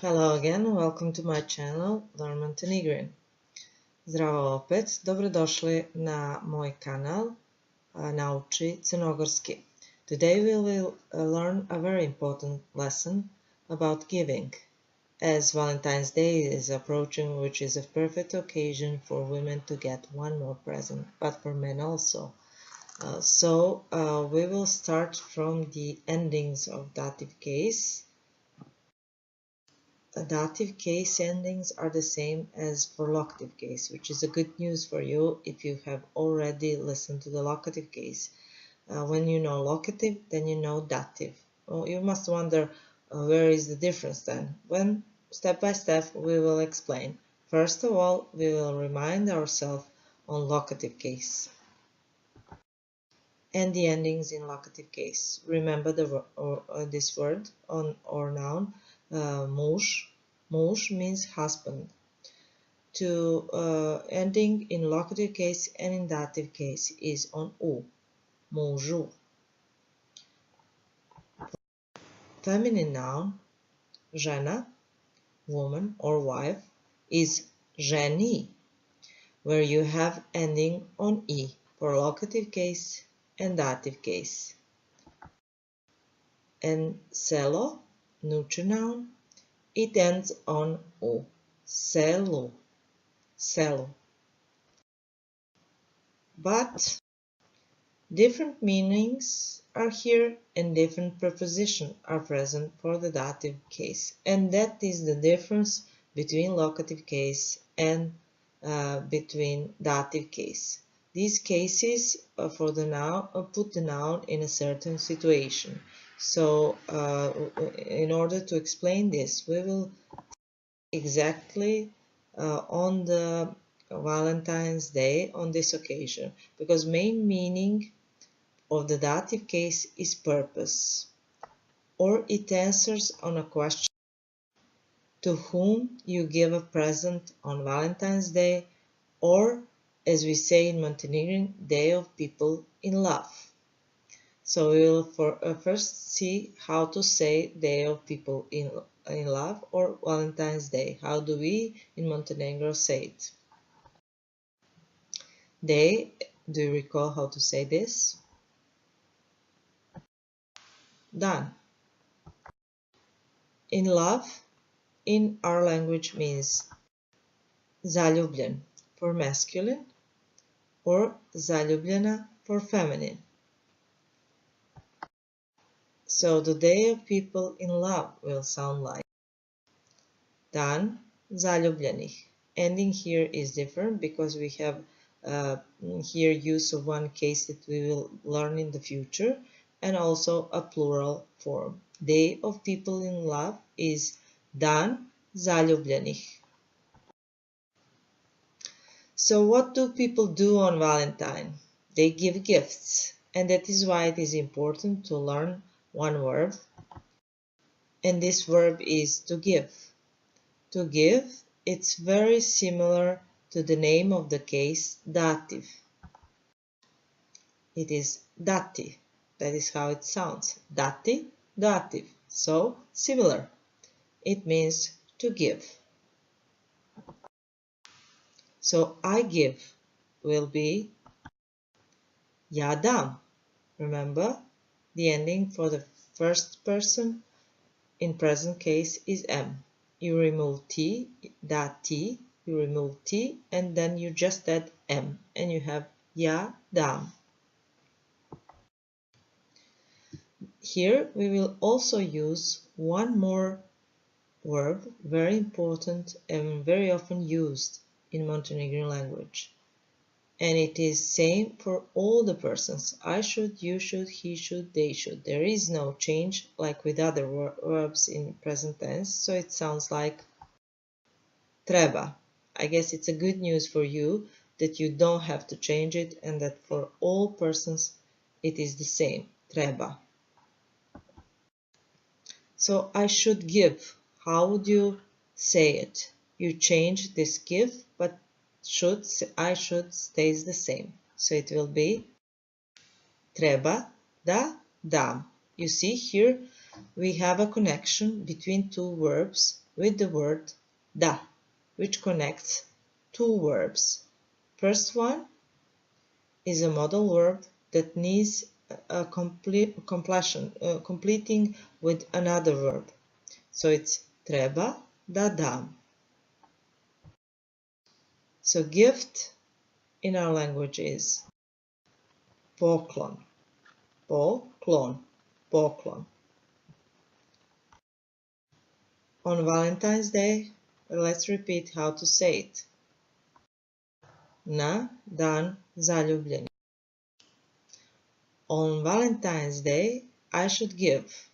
Hello again, welcome to my channel Learn Montenegrin. Zdravo opet, dobrodošli na moj kanal Nauči crnogorski. Today we will learn a very important lesson about giving, as Valentine's Day is approaching, which is a perfect occasion for women to get one more present, but for men also. We will start from the endings of dative case. Dative case endings are the same as for locative case, which is a good news for you if you have already listened to the locative case. When you know locative, then you know dative. Well, you must wonder where is the difference then? When step by step we will explain. First of all, we will remind ourselves on locative case and the endings in locative case. Remember this word or noun, muž. Muž means husband. To ending in locative case and in dative case is on u, mužu. Feminine noun, žena, woman or wife, is ženi, where you have ending on i for locative case and dative case. And selo, neutral noun, it ends on u, selu, selu. But different meanings are here and different prepositions are present for the dative case. And that is the difference between locative case and between dative case. These cases for the noun put the noun in a certain situation. So in order to explain this, we will exactly on the Valentine's Day on this occasion, because main meaning of the dative case is purpose, or it answers on a question: to whom you give a present on Valentine's Day, or as we say in Montenegrin, Day of People in Love. So we will first see how to say Day of People in Love or Valentine's Day. How do we in Montenegro say it? Day, do you recall how to say this? Dan. In love, in our language means zaljubljen for masculine or zaljubljena for feminine. So the Day of People in Love will sound like Dan zaljubljenih. Ending here is different because we have here use of one case that we will learn in the future, and also a plural form. Day of People in Love is Dan zaljubljenih. So what do people do on Valentine? They give gifts, and that is why it is important to learn one verb, and this verb is to give. To give, it's very similar to the name of the case, dative. It is dati. That is how it sounds. Dati, dative. So, similar. It means to give. So, I give will be ja dam. Remember, the ending for the first person in present case is M. You remove T, dati, you remove T, and then you just add M, and you have ja dam. Here we will also use one more verb, very important and very often used in Montenegrin language. And it is same for all the persons. I should, you should, he should, they should. There is no change like with other verbs in present tense, so it sounds like treba. I guess it's a good news for you that you don't have to change it and that for all persons it is the same, treba. So I should give. How would you say it? You change this give, but I should stays the same. So it will be treba da dam. You see here we have a connection between two verbs with the word da, which connects two verbs. First one is a modal verb that needs a completing with another verb. So it's treba da dam. So gift in our language is poklon, poklon, poklon. On Valentine's Day, let's repeat how to say it. Na dan zaljubljenih. On Valentine's Day, I should give.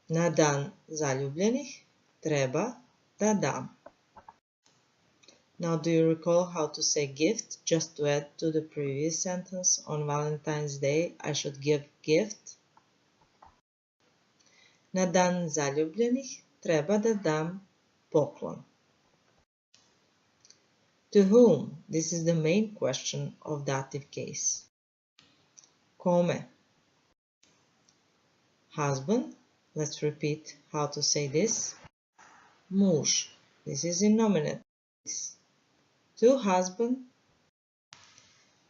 Na dan zaljubljenih treba da dam. Now, do you recall how to say gift? Just to add to the previous sentence, on Valentine's Day, I should give gift. Na dan zaljubljenih treba da dam poklon. To whom? This is the main question of dative case. Kome? Husband. Let's repeat how to say this. Muž. This is in nominative. To husband.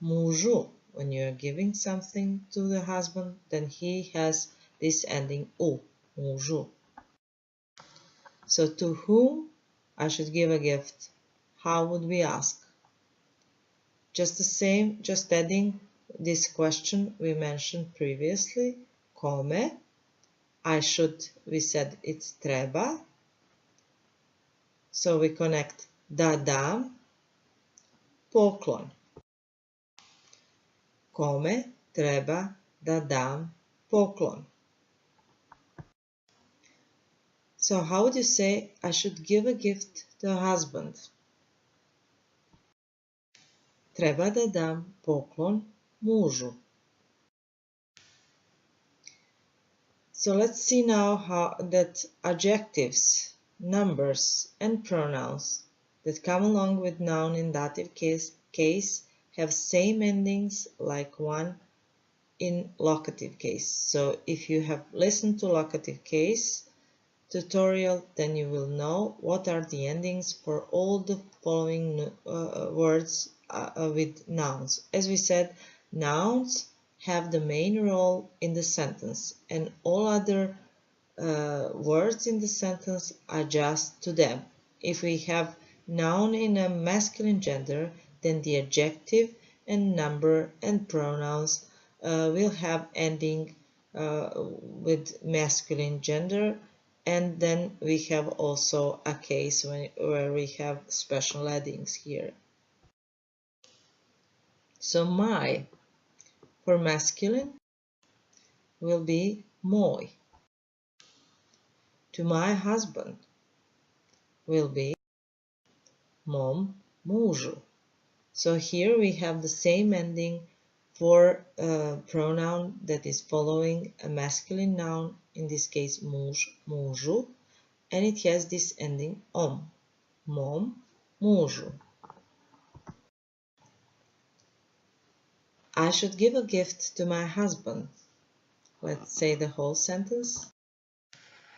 Mužu. When you are giving something to the husband, then he has this ending u. Mužu. So to whom I should give a gift? How would we ask? Just the same, just adding this question we mentioned previously. Kome? I should, we said it's treba. So we connect da dam, poklon. Kome treba da dam poklon. So how would you say I should give a gift to a husband? Treba da dam poklon mužu. So let's see now how that adjectives, numbers, and pronouns that come along with noun in dative case have same endings like one in locative case. So if you have listened to locative case tutorial, then you will know what are the endings for all the following words with nouns. As we said, nouns have the main role in the sentence, and all other words in the sentence adjust to them. If we have noun in a masculine gender, then the adjective and number and pronouns will have ending with masculine gender, and then we have also a case where we have special addings here. So my for masculine will be moj. To my husband will be mom mužu. So here we have the same ending for a pronoun that is following a masculine noun, in this case muž, mužu, and it has this ending om, mom mužu. I should give a gift to my husband. Let's say the whole sentence.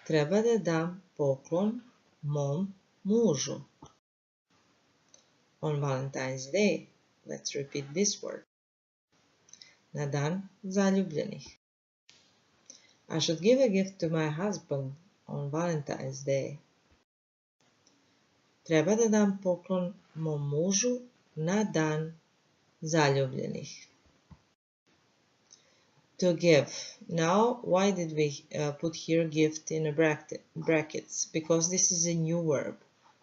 Treba da dam poklon mom mužu. On Valentine's Day, let's repeat this word. Na dan zaljubljenih. I should give a gift to my husband on Valentine's Day. Treba da dam poklon mom mužu na dan zaljubljenih. To give. Now, why did we put here gift in a brackets? Because this is a new verb,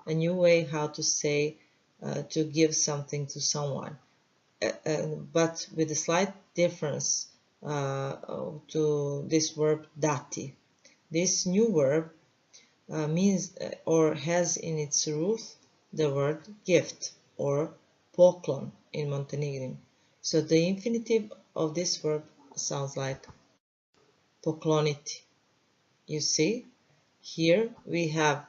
a new way how to say to give something to someone, but with a slight difference to this verb dative. This new verb means or has in its root the word gift or poklon in Montenegrin. So the infinitive of this verb sounds like pokloniti. You see, here we have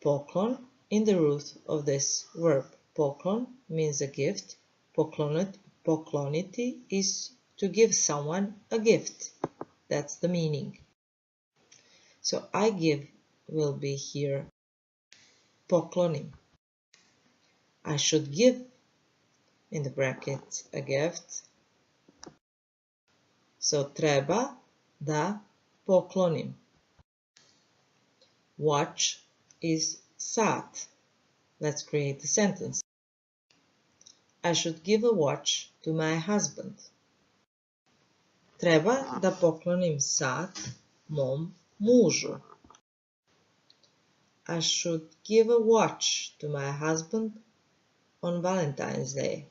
poklon in the root of this verb. Poklon means a gift. Pokloniti is to give someone a gift. That's the meaning. So I give will be here poklonim. I should give, in the bracket, a gift. So treba da poklonim. Watch is sat. Let's create a sentence. I should give a watch to my husband. Treba da poklonim sat mom mužu. I should give a watch to my husband on Valentine's Day.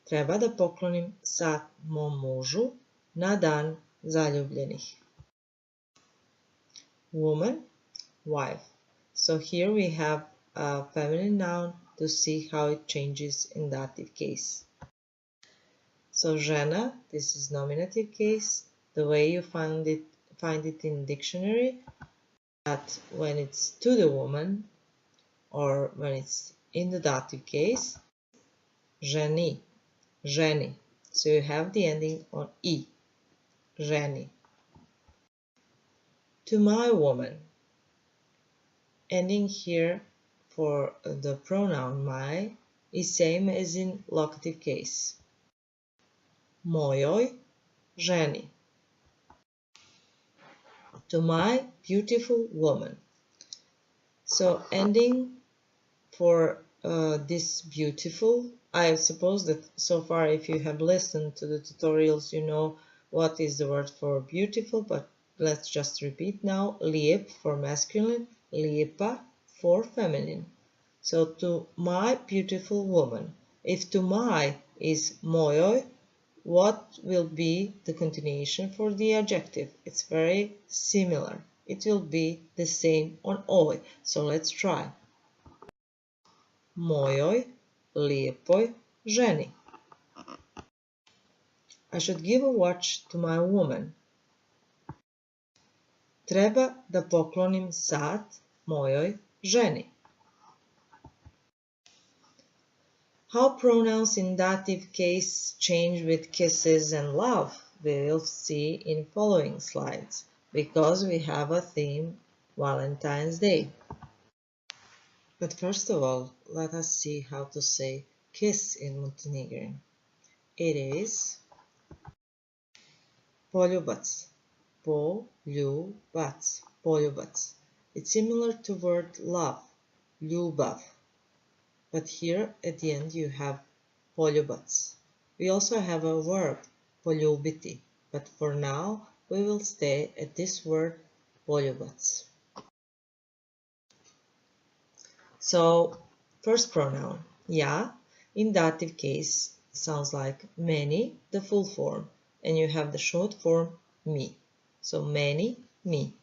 Treba da poklonim sat mom mužu na dan zaljubljenih. Woman, wife. So here we have a feminine noun to see how it changes in dative case. So žena, this is nominative case, the way you find it in dictionary, that when it's to the woman or when it's in the dative case, ženi, ženi. So you have the ending on i, ženi. To my woman, ending here for the pronoun my is same as in locative case. Mojoj ženi. To my beautiful woman. So ending for this beautiful, I suppose that so far if you have listened to the tutorials you know what is the word for beautiful, but let's just repeat now. Lijep for masculine, lijepa for feminine. So to my beautiful woman. If to my is mojoj, what will be the continuation for the adjective? It's very similar. It will be the same on oj. So let's try. Mojoj lijepoj ženi. I should give a watch to my woman. Treba da poklonim sat mojoj ženi. How pronouns in dative case change with kisses and love, we will see in following slides, because we have a theme, Valentine's Day. But first of all, let us see how to say kiss in Montenegrin. It is poljubac, poljubac, poljubac. It's similar to word love, ljubav. But here at the end you have poljubac. We also have a verb, poljubiti, but for now we will stay at this word, poljubac. So, first pronoun, ja, in dative case sounds like many, the full form, and you have the short form, mi. So, many, mi.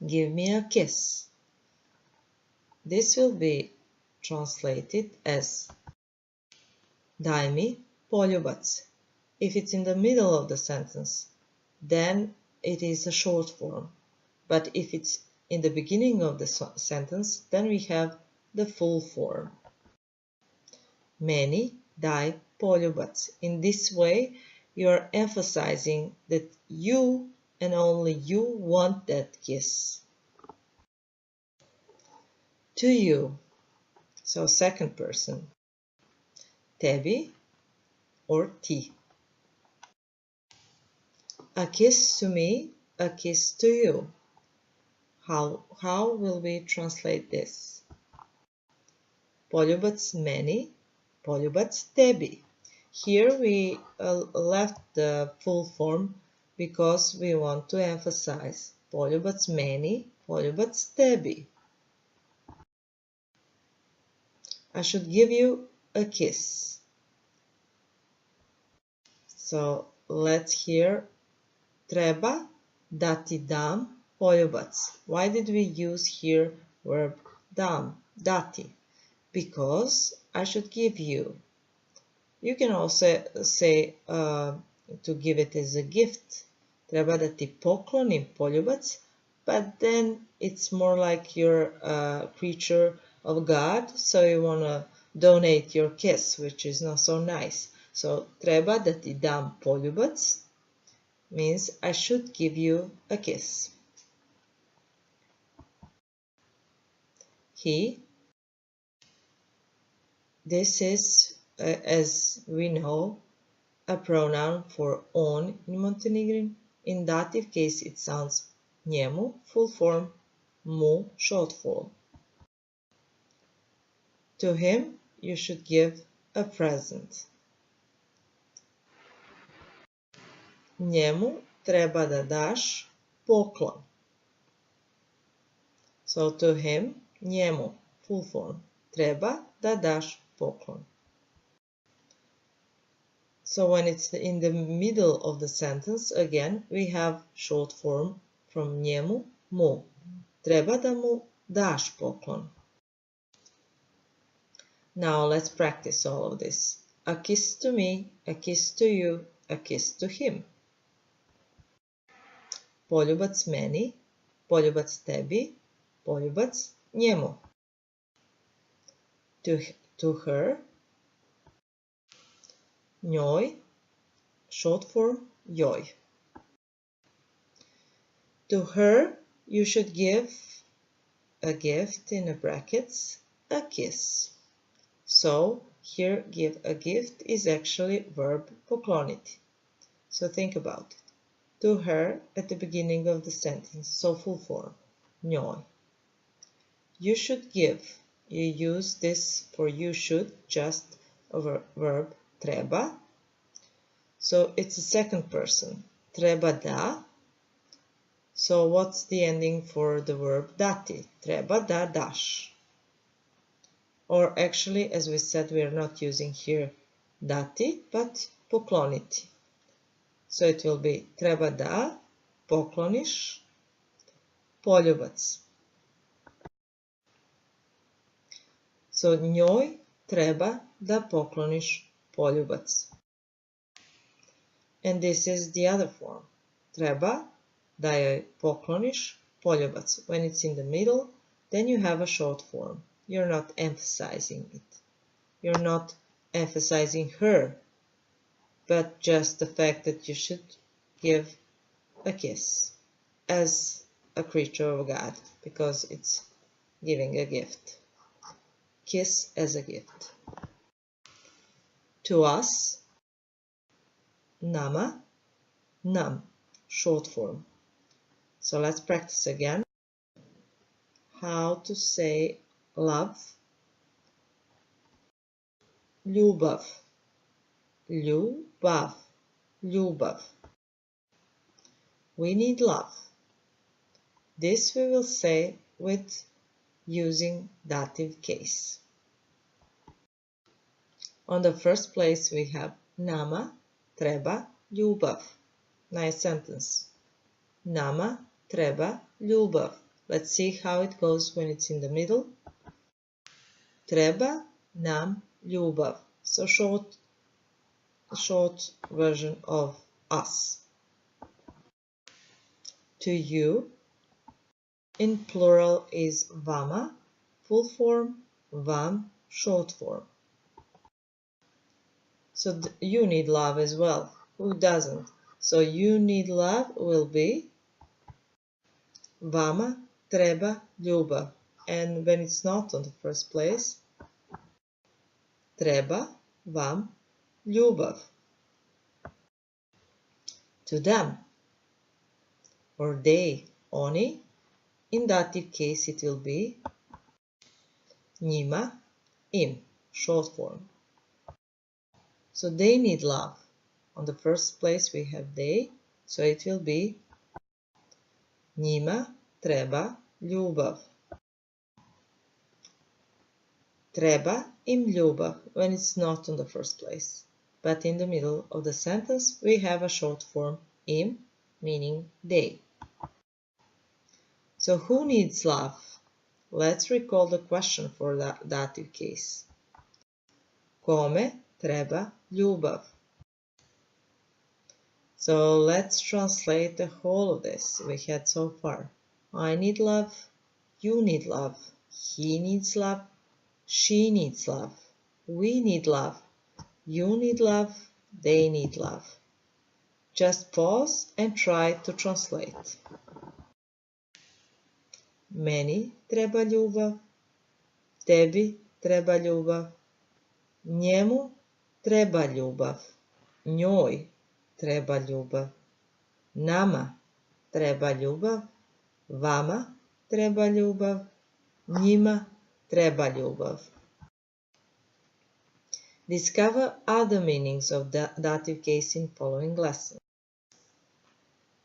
Give me a kiss. This will be translated as daj mi poljubac. If it's in the middle of the sentence, then it is a short form. But if it's in the beginning of the sentence, then we have the full form. Meni daj poljubac. In this way, you are emphasizing that you and only you want that kiss. To you. So second person. Tebi or ti. A kiss to me, a kiss to you. How will we translate this? Poljubac meni, poljubac tebi. Here we left the full form because we want to emphasize poljubac meni, poljubac tebi. I should give you a kiss. So let's hear treba da ti dam poljubac. Why did we use here verb dam, dati? Because I should give you. You can also say to give it as a gift. Treba da ti poklonim poljubac, but then it's more like you're a creature of God, so you want to donate your kiss, which is not so nice. So treba da ti dam poljubac, means I should give you a kiss. He, this is, as we know, a pronoun for on in Montenegrin. In dative case it sounds njemu, full form, mu, short form. To him you should give a present. Njemu treba da daš poklon. So to him, njemu, full form, treba da daš poklon. So when it's in the middle of the sentence, again, we have short form from njemu, mu. Treba da mu daš poklon. Now let's practice all of this. A kiss to me, a kiss to you, a kiss to him. Poljubac meni, poljubac tebi, poljubac njemu. To her, njoj, short form joj. To her, you should give a gift in the brackets, a kiss. So here give a gift is actually verb pokloniti. So think about it. To her at the beginning of the sentence, so full form, njoj. You should give. You use this for you should, just a verb treba. So it's a second person, treba da. So what's the ending for the verb dati? Treba da daš. Or actually, as we said, we are not using here dati, but pokloniti. So it will be treba da pokloniš poljubac. So njoj treba da pokloniš poljubac. And this is the other form. Treba da joj pokloniš poljubac. When it's in the middle, then you have a short form. You're not emphasizing it. You're not emphasizing her, but just the fact that you should give a kiss as a creature of God, because it's giving a gift. Kiss as a gift. To us, nama, nam, short form. So let's practice again. How to say love. Ljubav, ljubav, ljubav. We need love. This we will say with using dative case. On the first place we have nama treba ljubav. Nice sentence. Nama treba ljubav. Let's see how it goes when it's in the middle. Treba nam ljubav. So short version of us. To you, in plural is vama, full form, vam, short form. So you need love as well. Who doesn't? So you need love will be vama treba ljubav. And when it's not on the first place, treba vam ljubav. To them, or they, oni. In dative case it will be njima, im, short form. So they need love. On the first place we have they, so it will be njima treba ljubav. Treba im ljubav when it's not on the first place. But in the middle of the sentence we have a short form im, meaning they. So who needs love? Let's recall the question for the dative case. Kome treba ljubav? So let's translate the whole of this we had so far. I need love, you need love, he needs love, she needs love, we need love, you need love, they need love. Just pause and try to translate. Meni treba ljubav, tebi treba ljubav, njemu treba ljubav, njoj treba ljubav, nama treba ljubav, vama treba ljubav, njima treba ljubav. Discover other meanings of the dative case in following lesson.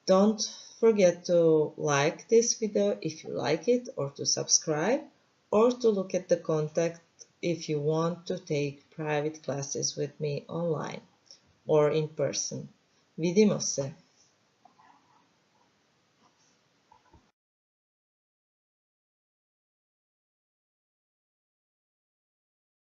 Don't forget to like this video if you like it, or to subscribe, or to look at the contact if you want to take private classes with me online or in person. Vidimo se!